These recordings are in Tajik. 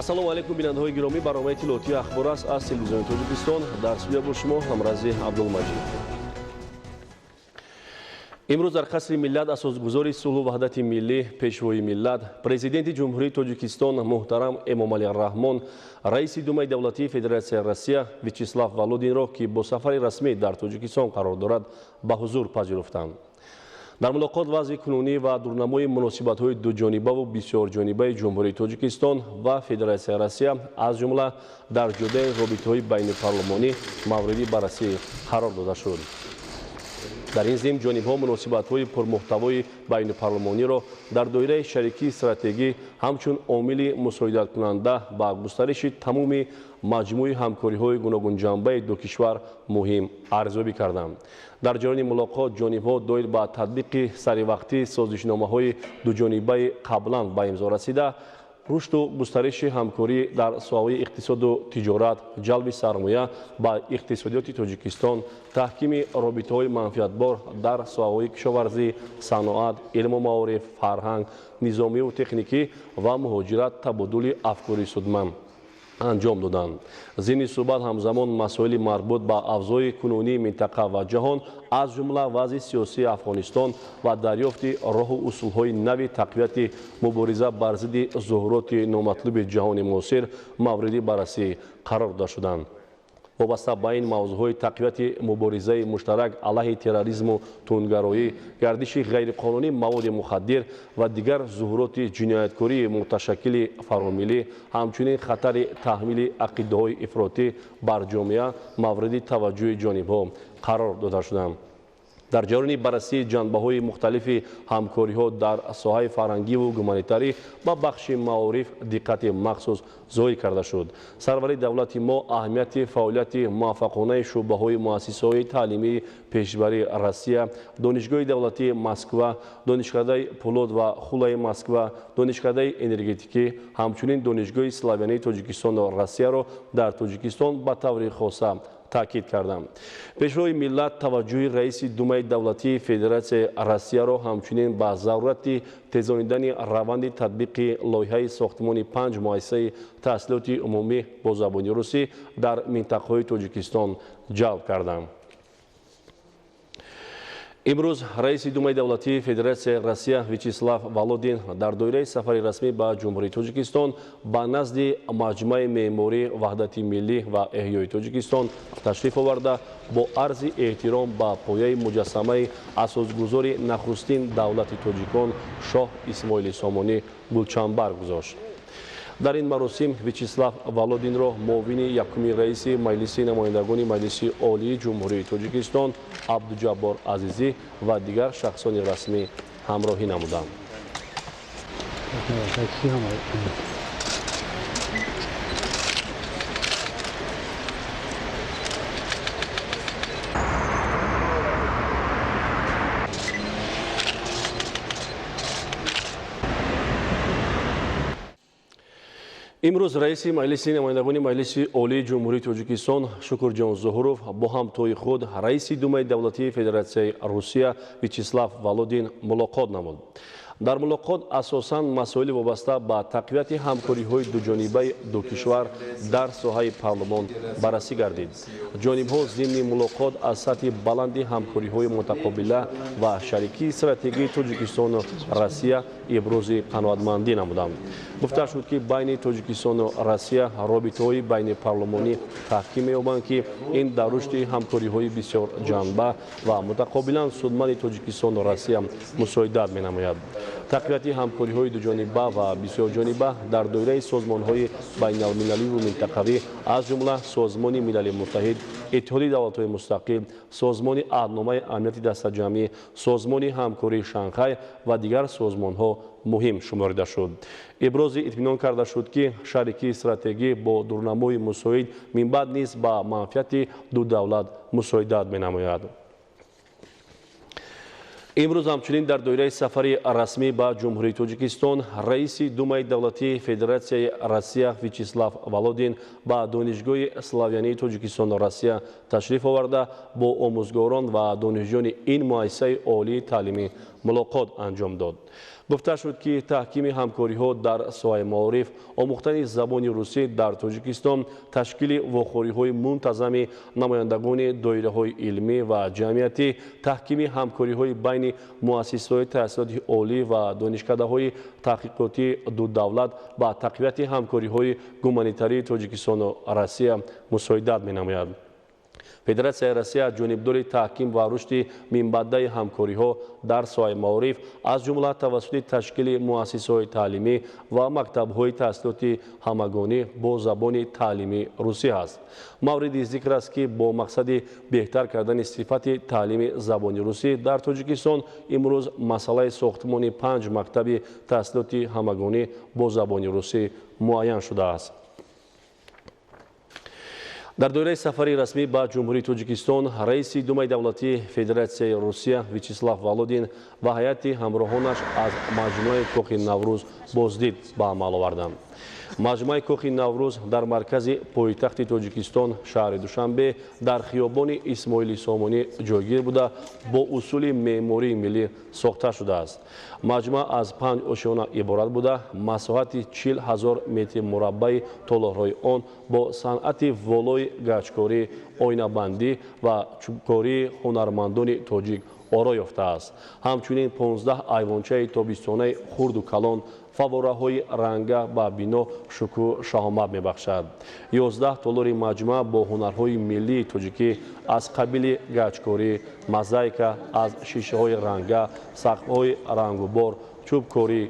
ассалому алайкум бинандаҳои гиромӣ, барномаи иттилоотии ахбор аст аз телевизиони Тоҷикистон. Дар студия бо шумо ҳамрази Абдулмаҷид. имрӯз дар қасри миллат асосгузори сулҳу ваҳдати миллӣ, пешвои миллат, президенти ҷумҳурии Тоҷикистон муҳтарам Эмомалӣ Раҳмон, раиси думаи давлатии Федератсияи Россия Вячеслав Володинро, ки бо сафари расмӣ дар Тоҷикистон қарор дорад, ба ҳузур пазируфтанд. дар мулоқот вазъи кунунӣ ва дурнамои муносибатҳои дуҷонибаву бисёрҷонибаи ҷумҳурии Тоҷикистон ва Федератсияи Россия аз ҷумла дар ҷодаи робитаҳои байнупарлумонӣ мавриди баррасӣ қарор дода шуд. дар ин зимн ҷонибҳо муносибатҳои пурмуҳтавои байнупарлумониро дар доираи шарикии стратегӣ ҳамчун омили мусоидаткунанда ба густариши тамоми маҷмӯи ҳамкориҳои гуногунҷанбаи ду кишвар муҳим арзёбӣ карданд. дар ҷараёни мулоқот ҷонибҳо доир ба татбиқи саривақтии созишномаҳои дуҷонибаи қаблан ба имзо расида, рушду густариши ҳамкорӣ дар соҳаи иқтисоду тиҷорат, ҷалби сармоя ба иқтисодиёти Тоҷикистон, таҳкими робитаҳои манфиатбор дар соҳаҳои кишоварзӣ, саноат, илму маориф, фарҳанг, низомиву техникӣ ва муҳоҷират табодули афкори судманд анҷом доданд. зимни суҳбат ҳамзамон масоили марбут ба авзои кунунии минтақа ва ҷаҳон, аз ҷумла вазъи сиёсии Афғонистон ва дарёфти роҳу усулҳои нави тақвияти мубориза бар зидди зуҳуроти номатлуби ҷаҳони муосир мавриди баррасӣ қарор дода шуданд. вобаста ба ин мавзӯъҳои тақвияти муборизаи муштарак алайҳи терроризму тунгароӣ, гардиши ғайриқонунӣ маводи мухаддир ва дигар зуҳуроти ҷинояткории муташаккили фаромилӣ, ҳамчунин хатари таҳмили ақидаҳои ифротӣ бар ҷомеа мавриди таваҷҷӯҳи ҷонибҳо қарор дода шуданд. дар ҷараёни баррасии ҷанбаҳои мухталифи ҳамкориҳо дар соҳаи фарҳангиву гуманитарӣ ба бахши маориф диққати махсус зоҳир карда шуд. сарвари давлати мо аҳамияти фаъолияти муваффақонаи шуъбаҳои муассисаҳои таълимии пешбарии Россия, донишгоҳи давлатии Москва, донишкадаи Пулод ва Хулаи Москва, донишкадаи энергетикӣ, ҳамчунин донишгоҳи Славянии Тоҷикистону Россияро дар Тоҷикистон ба таври хоса таъкид кардам. пешвои миллат таваҷҷӯҳи раиси думаи давлатии Федератсияи Россияро ҳамчунин ба зарурати тезонидани раванди татбиқи лоиҳаи сохтмони 5 муассисаи таҳсилоти умумӣ бо забони русӣ дар минтақаҳои Тоҷикистон ҷалб кардам. имрӯз раиси думаи давлатии Федератсияи Россия Вячеслав Володин дар доираи сафари расмӣ ба ҷумҳурии Тоҷикистон ба назди маҷмӯи меъморӣ ваҳдати миллӣ ва эҳёи Тоҷикистон ташриф оварда, бо арзи эҳтиром ба пояи муҷассамаи асосгузори нахустин давлати тоҷикон Шоҳ Исмоили Сомонӣ гулчанбарг гузошт. дар ин маросим Вячеслав Володинро муовини якуми раиси Маҷлиси намояндагони Маҷлиси Олии Ҷумҳурии Тоҷикистон Абдуҷаббор Азизӣ ва дигар шахсони расмӣ ҳамроҳӣ намуданд. имрӯз раиси Маҷлиси намояндагони Маҷлиси Олии Ҷумҳурии Тоҷикистон Шукурҷон Зуҳуров бо ҳамтои худ раиси думаи давлатии Федератсияи Русия Вячеслав Володин мулоқот намуд. дар мулоқот асосан масоили вобаста ба тақвияти ҳамкориҳои дуҷонибаи ду кишвар дар соҳаи парлумон баррасӣ гардид. ҷонибҳо зимни мулоқот аз сатҳи баланди ҳамкориҳои мутақобила ва шарикии стратегии Тоҷикистону Россия ибрози қаноатмандӣ намуданд. гуфта шуд ки байни Тоҷикистону Россия робитаҳои байнупарлумонӣ таҳким меёбанд ки ин дар рушди ҳамкориҳои бисёрҷанба ва мутақобилан судманди Тоҷикистону Россия мусоидат менамояд. тақвияти ҳамкориҳои дуҷониба ва бисёрҷониба дар доираи созмонҳои байналмилаливу минтақавӣ аз ҷумла Созмони Милали Муттаҳид, Иттиҳоди Давлатҳои Мустақил, Созмони Аҳдномаи Амнияти Дастаҷамъӣ, Созмони ҳамкории Шанхай ва дигар созмонҳо муҳим шуморида шуд. ибрози итминон карда шуд ки шарикии стратегӣ бо дурнамои мусоид минбаъд низ ба манфиати ду давлат мусоидат менамояд. имрӯз ҳамчунин дар доираи сафари расмӣ ба ҷумҳурии Тоҷикистон раиси думаи давлатии Федератсияи Россия Вячеслав Володин ба донишгоҳи Славянии Тоҷикистону Россия ташриф оварда бо омӯзгорон ва донишҷӯёни ин муассисаи олии таълимӣ мулоқот анҷом дод. گفته شد که تحکیم همکاری‌ها در ساحه معارف، آموختن زبان روسی در تاجیکستان، تشکیل واخوری‌های منتظم نمایندگان دایره‌های علمی و جمعیتی، تحکیم همکاری‌های بین مؤسسه‌های تحصیلات عالی و دانشکده‌های تحقیقاتی دو دولت با تقویت همکاری‌های گومانیتاری تاجیکستان و روسیه مساعدت می‌نماید. فدراسیای روسیه از جانبدار تحکیم و رشد منبع‌دهی همکاری‌ها در ساحه معارف از جمله توسط تشکیل مؤسسه‌های تعلیمی و مکتب‌های تحصیلاتی همگانی با زبان تعلیمی روسی است. مورد ذکر است که با مقصد بهتر کردن صفت تعلیم زبان روسی در تاجیکستان امروز مسئله ساختمان 5 مکتب تحصیلاتی همگانی با زبان روسی معین شده است. در دوره سفری رسمی به جمهوری تاجیکستان، رئیس دومای دولتی فدراسیای روسیه ویچیسلاو ولودین و هیئت همراهانش از مجمع کاخ نوروز بازدید به عمل آوردند. مجمع کاخ نوروز در مرکز پایتخت تاجیکستان شهر دوشنبه در خیابان اسماعیل سامانی جایگیر بوده با اصول معماری ملی ساخته شده است. مجمع از 5 آشیانه عبارت بوده. مساحت 40,000 متر مربع تالارهای آن با صنعت والای گچکاری، آینه‌بندی و چوبکاری هنرمندان تاجیک آرا یافته است. همچنین 15 ایوانچه تابستانه خرد و کلان فواره‌های رنگه به بنا شکوه شهامت می‌بخشد. 11 تالار مجمع با هنرهای ملی تاجیکی از قبیل گچکاری، موزاییک از شیشه‌های رنگه، سقف‌های رنگ‌وبار، چوبکاری،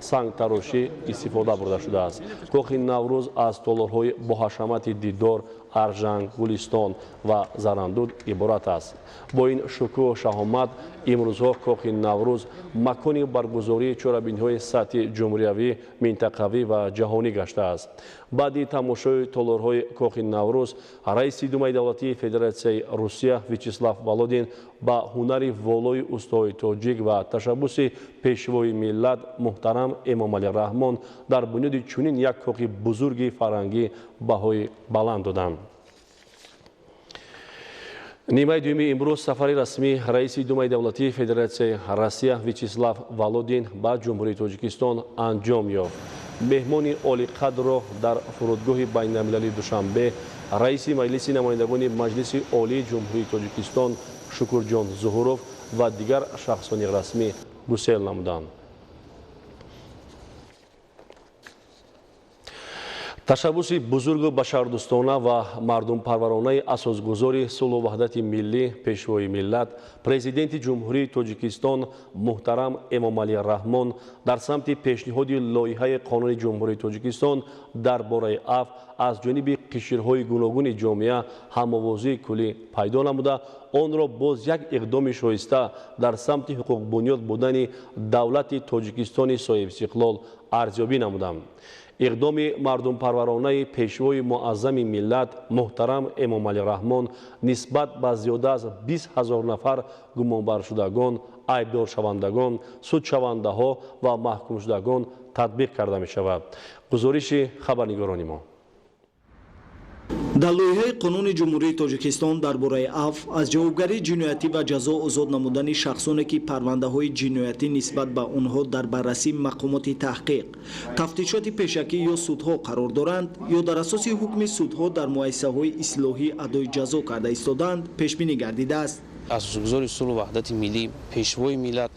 سنگ تراشی استفاده برده شده است. کاخ نوروز از تالارهای با حشمت دیدار، ارژنگ، گلستان و زرندود عبارت است. با این شکوه و شهامت امروزها کاخ نوروز مکانی برگزاری چهاربینی‌های سطح جمهوری، منطقوی و جهانی گشته است. بعد تماشای تالارهای کاخ نوروز، رئیس دومای دولتی فدراسیای روسیه ویچیسلاو ولودین با هنر والای استای تاجیک و تشبث پیشوای ملت محترم امامعلی رحمان در بنیاد چنین یک کاخ بزرگ فرهنگی بهای بلند دادند. نیمه دوم امروز سفر رسمی رئیس دومای دولتی فدراسیای روسیه ویچیسلاو ولودین به جمهوری تاجیکستان انجام یافت. مهمان عالی قدر را در فرودگاه بین‌المللی دوشنبه رئیس مجلس نمایندگان مجلس عالی جمهوری تاجیکستان شکرجان ظهوروف و دیگر شخصان رسمی گسیل نمودند. تشبث بزرگ و بشردوستانه و مردم پرورانه اساسگذار صلح و وحدت ملی پیشوای ملت پرزیدنت جمهوری تاجیکستان محترم امامعلی رحمان در سمت پیشنهاد لایحه قانون جمهوری تاجیکستان درباره عفو از جانب قشرهای گوناگون جامعه هم‌آوازی کلی پیدا نموده آن را باز یک اقدام شایسته در سمت حقوق بنیاد بودن دولت تاجیکستان صاحب استقلال ارزیابی نمودند. اقدام مردم پرورانه پیشوای معظم ملت محترم امامعلی رحمان نسبت به زیاده از 20,000 نفر گمانبر شدگان، عیبدار شوندگان، سود شونده ها و محکوم شدگان تطبیق کرده می شود. گزارش خبرنگاران ما. در لایحه قانون جمهوری تاجیکستان درباره عفو از جوابگری جنایتی و جزا آزاد نمودن شخصانی که پرونده های جنایتی نسبت به آنها در بررسی مقامات تحقیق، تفتیشات پیشکی یا سودها قرار دارند یا در اساس حکم سودها در مؤسسه های اصلاحی ادای جزا کرده ایستادند پیش بینی گردیده است. اساسگذار صلح و وحدت ملی پیشوای ملت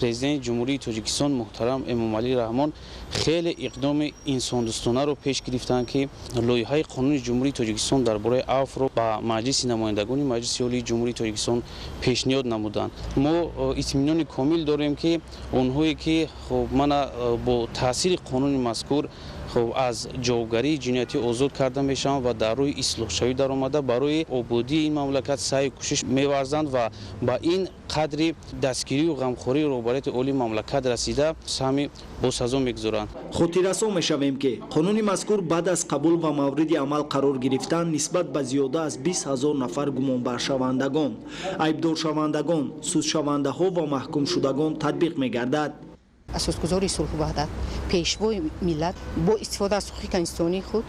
پرزیدنت جمهوری تاجیکستان محترم امامعلی رحمان خیلی اقدام انسان دوستانه رو پیش گرفتند که لایحه قانون جمهوری تاجیکستان درباره عفو رو با مجلس نمایندگان مجلس عالی جمهوری تاجیکستان پیشنهاد نمودند. ما اطمینان کامل داریم که اونهایی که من با تاثیر قانون مذکور از جوابگری جنایتی آزاد کرده میشن و در روی اصلاح شوی در آمده برای آبادی این مملکت سعی کوشش می‌ورزند و با این قدر دستگیری و غمخوری روبرت عالی مملکت رسیده سهمی با سزا میگذارند. خاطررسان میشویم که قانون مذکور بعد از قبول و مورد عمل قرار گرفتن نسبت به زیاده از 20,000 نفر گمانبر شوندگان، عیبدار شوندگان، سود شونده ها و محکوم شدگان تطبیق میگردد. اساسگذار صلح و وحدت پیشوای ملت با استفاده از حقوق انسانی خود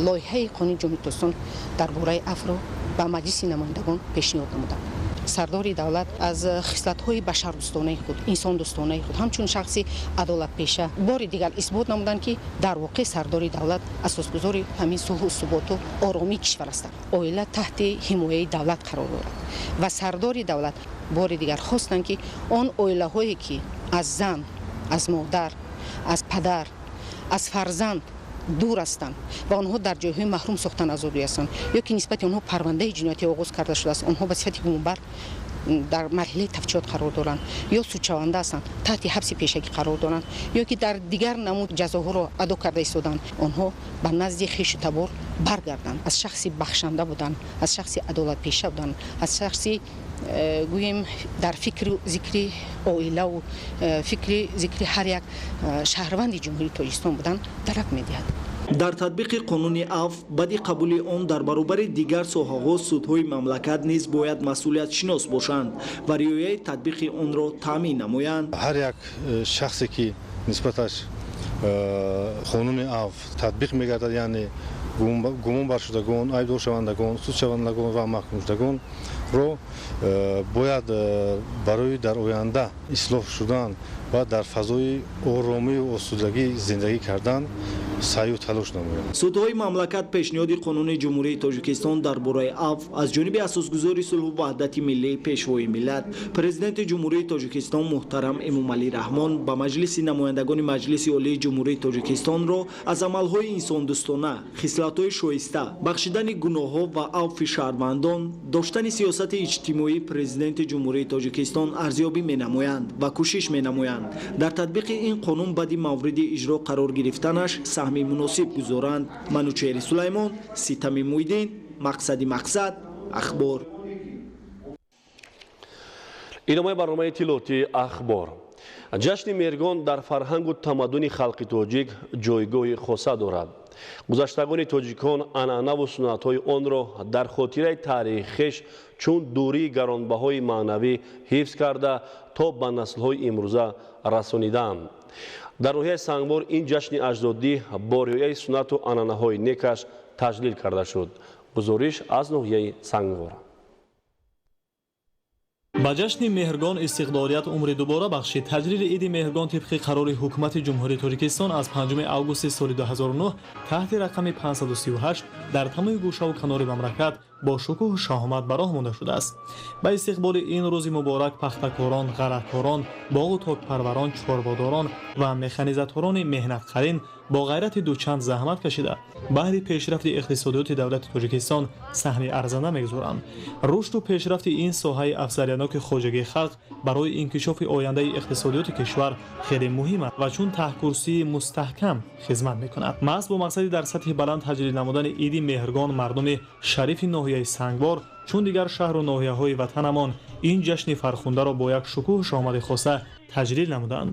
لایحه قانون جمهوری تاجیکستان درباره عفو را به مجلس نمایندگان پیشنهاد نمودند. сардори давлат аз хислатҳои башардӯстонаи худ инсондӯстонаи худ ҳамчун шахси адолатпеша бори дигар исбот намуданд ки дар воқеъ сардори давлат асосгузори ҳамин сулҳу суботу оромии кишвар астанд. Оила таҳти ҳимояи давлат қарор дорад ва сардори давлат бори дигар хостанд ки он оилаҳое ки аз зан, аз модар, аз падар, аз фарзанд дур ҳастанд ва онҳо дар ҷойҳои маҳрум сохтан азодӣ ҳастанд ё ки нисбати онҳо парвандаи ҷиноятӣ оғоз карда шудааст, онҳо ба сифати гумонбар дар марҳилаи тафтишот қарор доранд ё судшаванда ҳастанд таҳти ҳабси пешагӣ қарор доранд ё ки дар дигар намуд ҷазоҳоро адо карда истоданд, онҳо ба назди хешу табор баргарданд, аз шахси бахшанда буданд, аз шахси адолатпеша буданд, аз шахси гӯем дар фикру зикри оилаву фикри зикри ҳар як шаҳрванди ҷумҳурии Тоҷикистон буданд дарак медиҳад. дар татбиқи қонуни аф баъди қабули он дар баробари дигар соҳаҳо судҳои мамлакат низ бояд масъулиятшинос бошанд ва риояи татбиқи онро таъмин намоянд. ҳар як шахсе ки нисбаташ қонуни аф татбиқ мегардад, яъне гумон баршудагон, айбдоршавандагон, судшавандагон ва маҳкумшудагонро бояд барои дар оянда ислоҳ шудан ва дар фазои оромию осудагӣ зиндагӣ кардан саъю талош намоянд. Судҳои мамлакат пешниҳоди қонуни ҷумҳурии Тоҷикистон дар бораи аф аз ҷониби асосгузори сулҳу ваҳдати миллӣ пешвои миллат президенти ҷумҳурии Тоҷикистон муҳтарам Эмомалӣ Раҳмон ба маҷлиси намояндагони Маҷлиси олии ҷумҳурии Тоҷикистонро аз амалҳои инсондӯстона, хислатҳои шоиста, бахшидани гуноҳҳо ва афви шаҳрвандон, доштани сиёсати иҷтимоии президенти ҷумҳурии Тоҷикистон арзёбӣ менамоянд ва кӯшиш менамоянд дар татбиқи ин қонун баъди мавриди иҷро қарор гирифтанаш саҳми муносиб гузоранд. Манучери Сулаймон, Ситами Муиддин, Мақсади Мақсад, Ахбор. идомаи барномаи иттилоъоти ахбор. ҷашни мергон дар фарҳангу тамаддуни халқи тоҷик ҷойгоҳи хоса дорад. гузаштагони тоҷикон анъанаву суннатҳои онро дар хотираи таърихиш чун дурии гаронбаҳои маънавӣ ҳифз карда то ба наслҳои имрӯза расонидаанд. дар ноҳияи Сангбор ин ҷашни аҷдодӣ бо риояи суннату анъанаҳои некаш таҷлил карда шуд. гузориш аз ноҳияи Сангбор. ба ҷашни меҳргон истиқлолият умри дубора бахшид. таҷлили иди меҳргон тибқи қарори ҳукумати ҷумҳурии Тоҷикистон аз 5 августи соли 2009 таҳти рақами 538 дар тамоми гӯшаву канори мамлакат бо шукӯҳу шаҳомат ба роҳ монда шудааст. ба истиқболи ин рӯзи муборак пахтакорон, ғарақорон, боғу токпарварон, чорводорон ва механизаторони меҳнатқарин бо ғайрати дучанд заҳмат кашида баҳри пешрафти иқтисодиёти давлати Тоҷикистон саҳми арзанда мегузоранд. рушду пешрафти ин соҳаи афзалияноки хоҷагии халқ барои инкишофи ояндаи иқтисодиёти кишвар хеле муҳим аст ва чун таҳкурсии мустаҳкам хизмат мекунад. маҳз бо мақсади дар сатҳи баланд таҷлил намудани иди меҳргон мардуми шарифи ноҳияи Сангбор чун дигар шаҳру ноҳияҳои ватанамон ин ҷашни фархундаро бо як шукӯҳу шоҳмади хоса таҷлил намуданд.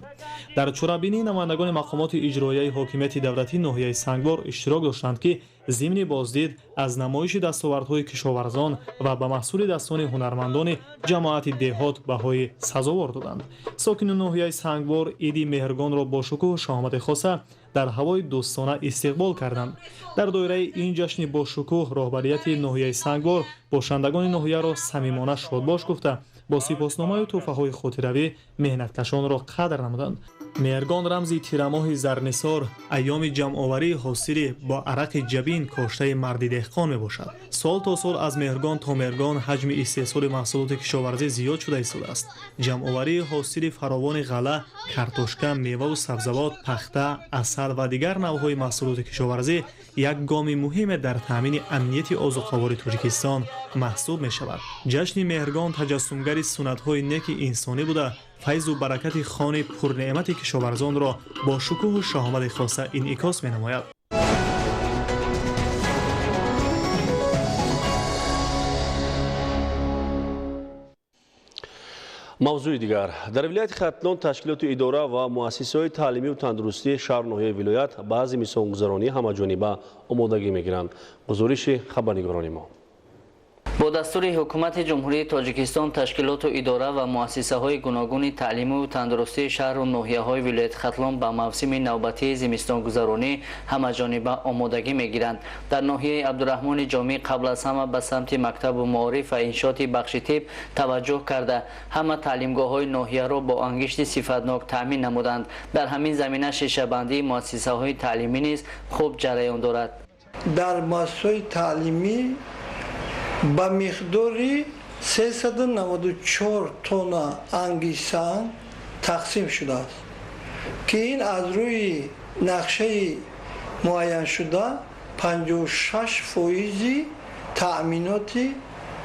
дар чорабинии намояндагони мақомоти иҷроияи ҳокимияти давлатии ноҳияи Сангбор иштирок доштанд ки зимни боздид аз намоиши дастовардҳои кишоварзон ва ба маҳсули дастони ҳунармандони ҷамоати деҳот баҳои сазовор доданд. сокини ноҳияи Сангбор иди меҳргонро бо шукӯҳу шоҳмади хоса дар ҳавои дӯстона истиқбол карданд. дар доираи ин ҷашни бошукӯҳ роҳбарияти ноҳияи Сангбор бошандагони ноҳияро самимона шодбош гуфта бо сипосномаю тӯҳфаҳои хотиравӣ меҳнаткашонро қадр намуданд. меҳргон рамзи тирамоҳи зарнисор айёми ҷамъоварии ҳосилӣ бо арақи ҷабин коштаи марди деҳқон мебошад. сол то сол аз меҳргон то меҳргон ҳаҷми истеҳсоли маҳсулоти кишоварзӣ зиёд шуда истодааст. ҷамъоварии ҳосили фаровони ғала, картошка, меваву сабзавот, пахта, асал ва дигар навъҳои маҳсулоти кишоварзӣ як гоми муҳиме дар таъмини амнияти озуқовори Тоҷикистон маҳсуб мешавад. ҷашни меҳргон таҷассумгари суннатҳои неки инсонӣ буда файзу баракати хони пурнеъмати кишоварзонро бо шукӯҳу шаҳомади хоса инъикос менамояд. мавзӯи дигар дар вилояти Хатлон ташкилоти идора ва муассисаҳои таълимию тандурустии шаҳру ноҳияи вилоят ба азми мисонгузаронии ҳамаҷониба омодагӣ мегиранд. гузориши хабарнигорони мо. با دستور حکومت جمهوری تاجیکستان تشکیلات و اداره و مؤسسه‌های گوناگون تعلیمی و تندرستی شهر و ناحیه‌های ولایت ختلان به موسم نوبتی زمستان گذرانی همه‌جانبه آمادگی می‌گیرند. در ناحیه عبدالرحمن جامی قبل از همه به سمت مکتب و معارف و انشاءات بخش طب توجه کرده همه تعلیمگاه‌های ناحیه را با انگشت صفتناک تامین نمودند. در همین زمینه شیشه‌بندی مؤسسه‌های تعلیمی نیز خوب جریان دارد. در مؤسسه‌های تعلیمی با مقداری 394 تن انگشت سنگ تقسیم شده است که این از روی نقشه معین شده 56% تأمینات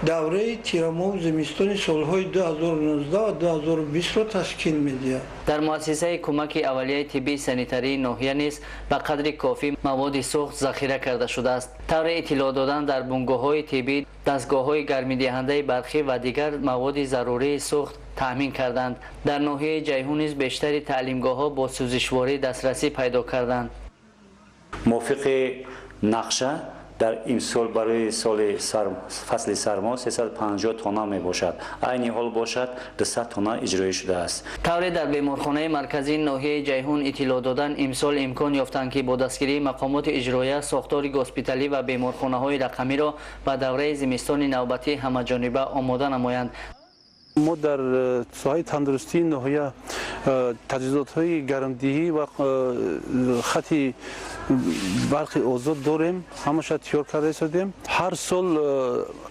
دوره تیرماه زمستان سالهای 2019 و 2020 را تشکیل می‌دهد. در مؤسسه کمک اولیه طبی سانیتری ناحیه نیز به قدر کافی مواد سوخت ذخیره کرده شده است. طور اطلاع دادن در بنگاه‌های طبی، دستگاه‌های گرمی‌دهنده برقی و دیگر مواد ضروری سوخت تامین کردند. در ناحیه جیهون نیز بیشتر تعلیمگاه‌ها با سوزشواری دسترسی پیدا کردند. موافق نقشه در این سال برای فصل سرما 350 تن می باشد. عین حال باشد 200 تن اجرایی شده است. طوری در بیمارخانه مرکزی ناحیه جیهون اطلاع دادن امسال امکان یافتند که با دستگیری مقامات اجرایی ساختار گوسپیتالی و بیمارخانه‌های رقمی را به دوره زمستان نوبتی همه‌جانبه آماده نمایند. ما در ساحه تندرستی ناحیه تجهیزات‌های گرمدهی و خط برق آزاد داریم، همش تیار کرده شدیم. هر سال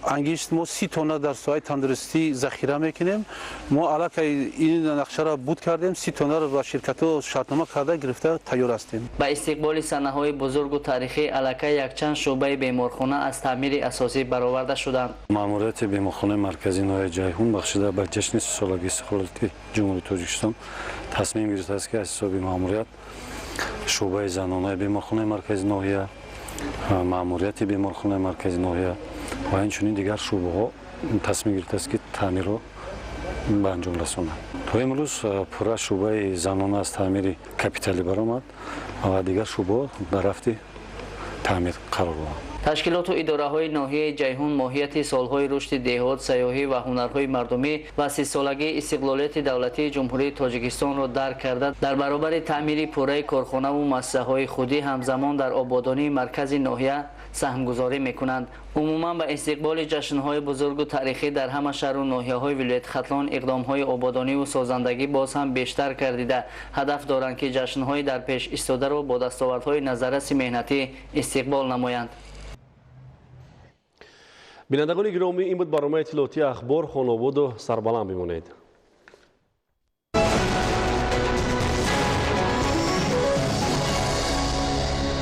انگشت ما 30 تن در ساحه تندرستی ذخیره میکنیم. ما علاقه این نقشه را بود کردیم، 30 تن را با شرکت‌ها شرطنامه کرده گرفته تیار هستیم. با استقبال صحنه‌های بزرگ و تاریخی علاقه یکچند شعبه بیمارخانه از تعمیر اساسی برآورده شدند. ماموریت بیمارخانه مرکزی ناحیه جیهون بخشیده به جشن سالگی استقلال جمهوری تاجیکستان تصمیم گرفته است که از حساب ماموریت شعبه زنانه بیمارخانه مرکزی ناحیه، ماموریت بیمارخانه مرکزی ناحیه و همچنین دیگر شعبه ها تصمیم گرفته است که تعمیر را به انجام رسانند. تا امروز پورا شعبه زنانه از تعمیر کپیتالی برآمد و دیگر شعبه در رفت تعمیر قرار دارند. تشکیلات و اداره‌های ناحیه جیهون ماهیت سالهای رشد دهات، سیاحی و هنرهای مردمی و 30 سالگی استقلالیت دولتی جمهوری تاجیکستان را درک کرده در برابر تعمیر پوره کارخانه و مؤسسه‌های خودی همزمان در آبادانی مرکز ناحیه سهمگذاری می‌کنند. عموما به استقبال جشن‌های بزرگ و تاریخی در همه شهر و ناحیه‌های ولایت ختلان اقدام‌های آبادانی و سازندگی باز هم بیشتر کردیده هدف دارند که جشن‌های در پیش ایستاده را با دستاوردهای نظررس مهنتی استقبال نمایند. بینندگان گرامی، این بود برنامه اطلاعاتی اخبار. خانواد و سربلند بمانید.